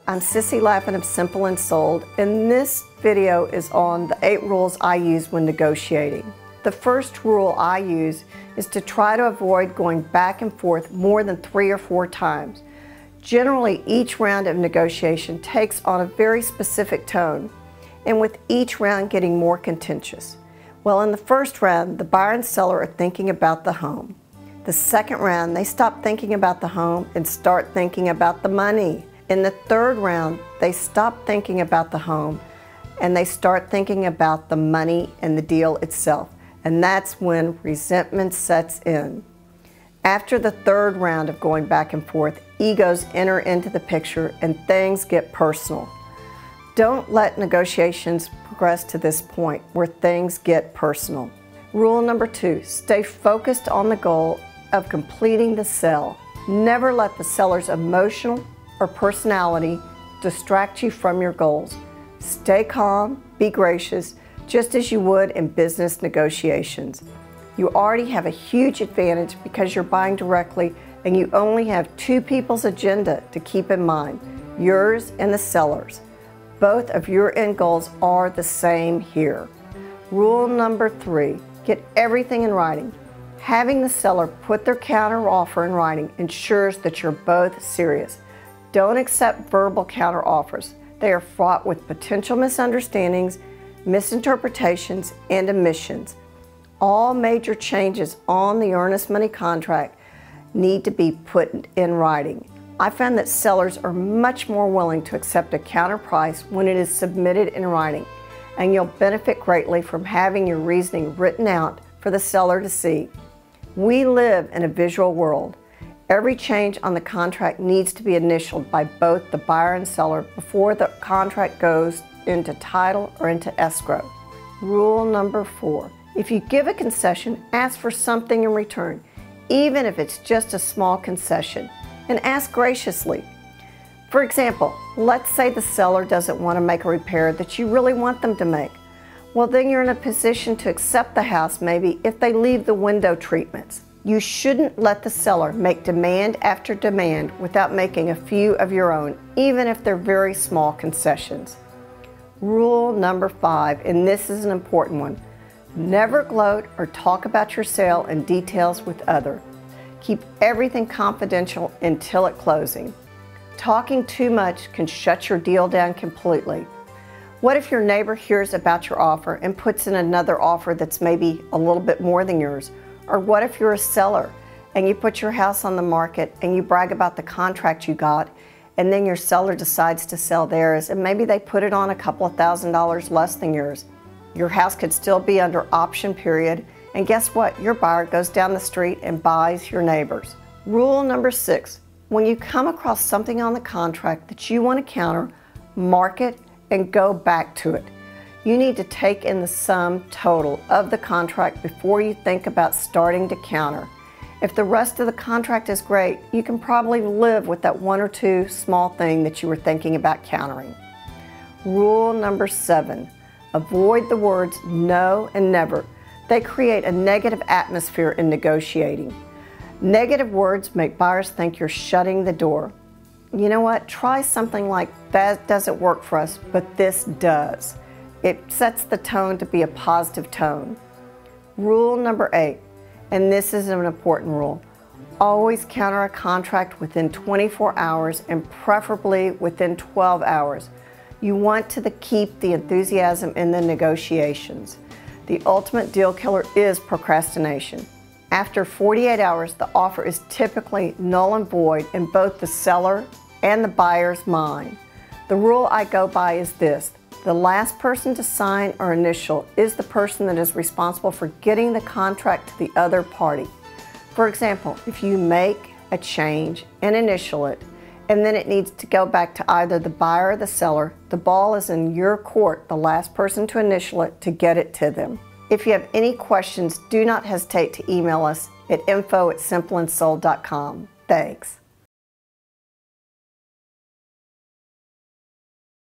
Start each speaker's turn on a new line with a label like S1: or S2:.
S1: I'm Sissy Lappin of Simple and Sold, and this video is on the 8 rules I use when negotiating. The first rule I use is to try to avoid going back and forth more than 3 or 4 times. Generally, each round of negotiation takes on a very specific tone, and with each round getting more contentious. Well, in the first round, the buyer and seller are thinking about the home. The second round, they stop thinking about the home and start thinking about the money. In the third round, they stop thinking about the home and they start thinking about the money and the deal itself. And that's when resentment sets in. After the third round of going back and forth, egos enter into the picture and things get personal. Don't let negotiations progress to this point where things get personal. Rule number 2, stay focused on the goal of completing the sale. Never let the seller's emotional or personality distract you from your goals. Stay calm, be gracious, just as you would in business negotiations. You already have a huge advantage because you're buying directly and you only have 2 people's agenda to keep in mind, yours and the seller's. Both of your end goals are the same here. Rule number 3, get everything in writing. Having the seller put their counter offer in writing ensures that you're both serious. Don't accept verbal counter offers. They are fraught with potential misunderstandings, misinterpretations, and omissions. All major changes on the earnest money contract need to be put in writing. I found that sellers are much more willing to accept a counter price when it is submitted in writing, and you'll benefit greatly from having your reasoning written out for the seller to see. We live in a visual world. Every change on the contract needs to be initialed by both the buyer and seller before the contract goes into title or into escrow. Rule number 4, if you give a concession, ask for something in return, even if it's just a small concession, and ask graciously. For example, let's say the seller doesn't want to make a repair that you really want them to make. Well, then you're in a position to accept the house maybe if they leave the window treatments. You shouldn't let the seller make demand after demand without making a few of your own, even if they're very small concessions. Rule number 5, and this is an important one, never gloat or talk about your sale in details with others. Keep everything confidential until at closing. Talking too much can shut your deal down completely. What if your neighbor hears about your offer and puts in another offer that's maybe a little bit more than yours? Or what if you're a seller and you put your house on the market and you brag about the contract you got, and then your seller decides to sell theirs and maybe they put it on a couple of $1,000s less than yours? Your house could still be under option period, and guess what? Your buyer goes down the street and buys your neighbor's. Rule number 6, when you come across something on the contract that you want to counter, mark it and go back to it. You need to take in the sum total of the contract before you think about starting to counter. If the rest of the contract is great, you can probably live with that 1 or 2 small thing that you were thinking about countering. Rule number 7, avoid the words no and never. They create a negative atmosphere in negotiating. Negative words make buyers think you're shutting the door. You know what? Try something like, that doesn't work for us, but this does. It sets the tone to be a positive tone. Rule number 8, and this is an important rule, always counter a contract within 24 hours and preferably within 12 hours. You want to keep the enthusiasm in the negotiations. The ultimate deal killer is procrastination. After 48 hours, the offer is typically null and void in both the seller and the buyer's mind. The rule I go by is this: the last person to sign or initial is the person that is responsible for getting the contract to the other party. For example, if you make a change and initial it, and then it needs to go back to either the buyer or the seller, the ball is in your court, the last person to initial it, to get it to them. If you have any questions, do not hesitate to email us at info@simpleandsold.com. Thanks.